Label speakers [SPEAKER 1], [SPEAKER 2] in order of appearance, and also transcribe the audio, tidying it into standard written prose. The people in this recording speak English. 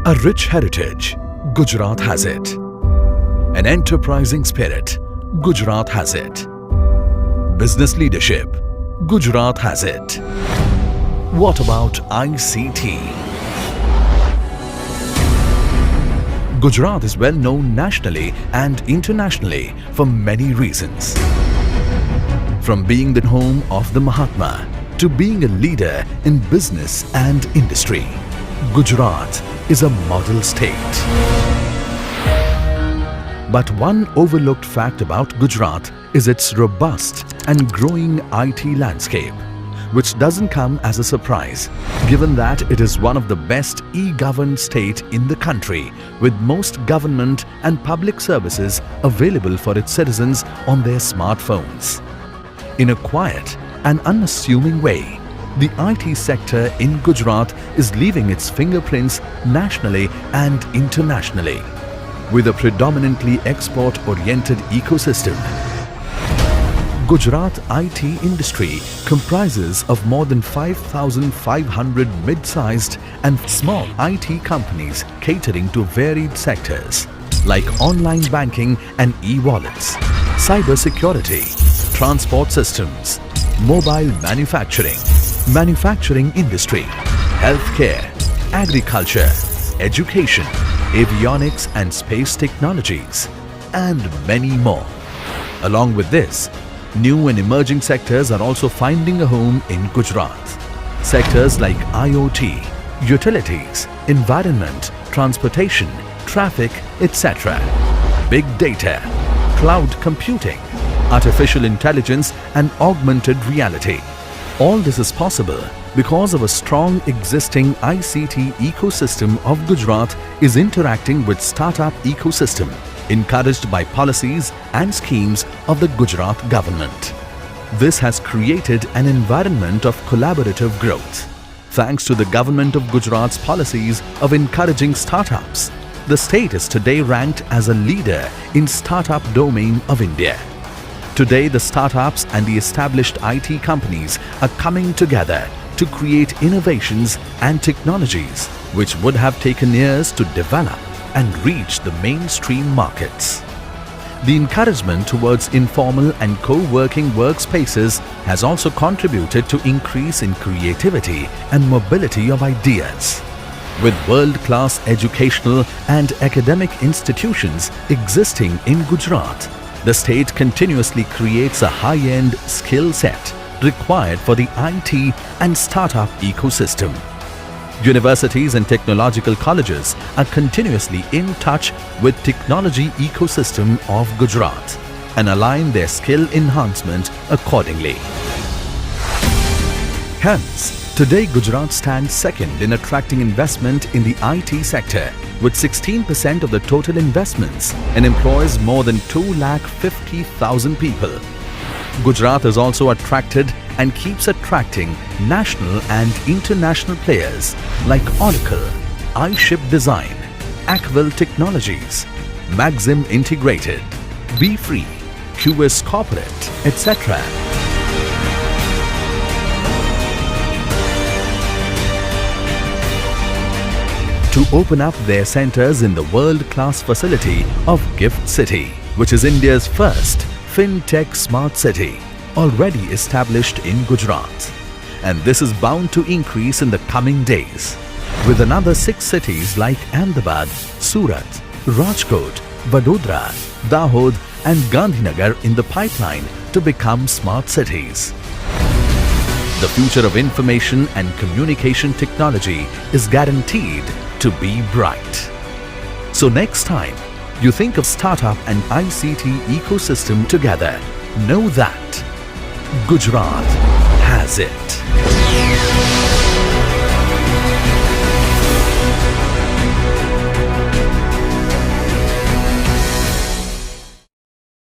[SPEAKER 1] A rich heritage, Gujarat has it. An enterprising spirit, Gujarat has it. Business leadership, Gujarat has it. What about ICT? Gujarat is well known nationally and internationally for many reasons. From being the home of the Mahatma to being a leader in business and industry, Gujarat is a model state. But one overlooked fact about Gujarat is its robust and growing IT landscape, which doesn't come as a surprise, given that it is one of the best e-governed state in the country, with most government and public services available for its citizens on their smartphones. In a quiet and unassuming way, the IT sector in Gujarat is leaving its fingerprints nationally and internationally. With a predominantly export-oriented ecosystem, Gujarat IT industry comprises of more than 5,500 mid-sized and small IT companies catering to varied sectors like online banking and e-wallets, cyber-security, transport systems, mobile manufacturing, manufacturing industry, healthcare, agriculture, education, avionics and space technologies, and many more. Along with this, new and emerging sectors are also finding a home in Gujarat. Sectors like IoT, utilities, environment, transportation, traffic, etc., big data, cloud computing, artificial intelligence and augmented reality. All this is possible because of a strong existing ICT ecosystem of Gujarat is interacting with startup ecosystem, encouraged by policies and schemes of the Gujarat government. This has created an environment of collaborative growth. Thanks to the government of Gujarat's policies of encouraging startups, the state is today ranked as a leader in startup domain of India. Today, the startups and the established IT companies are coming together to create innovations and technologies which would have taken years to develop and reach the mainstream markets. The encouragement towards informal and co-working workspaces has also contributed to increase in creativity and mobility of ideas. With world-class educational and academic institutions existing in Gujarat, the state continuously creates a high-end skill set required for the IT and startup ecosystem. Universities and technological colleges are continuously in touch with technology ecosystem of Gujarat and align their skill enhancement accordingly. Hence, today Gujarat stands second in attracting investment in the IT sector with 16% of the total investments and employs more than 250,000 people. Gujarat has also attracted and keeps attracting national and international players like Oracle, iShip Design, Aquil Technologies, Maxim Integrated, Be Free, QS Corporate, etc. to open up their centers in the world-class facility of Gift City, which is India's first FinTech Smart City, already established in Gujarat. And this is bound to increase in the coming days, with another 6 cities like Ahmedabad, Surat, Rajkot, Vadodara, Dahod and Gandhinagar in the pipeline to become smart cities. The future of information and communication technology is guaranteed to be bright. So next time you think of startup and ICT ecosystem together, know that Gujarat has it.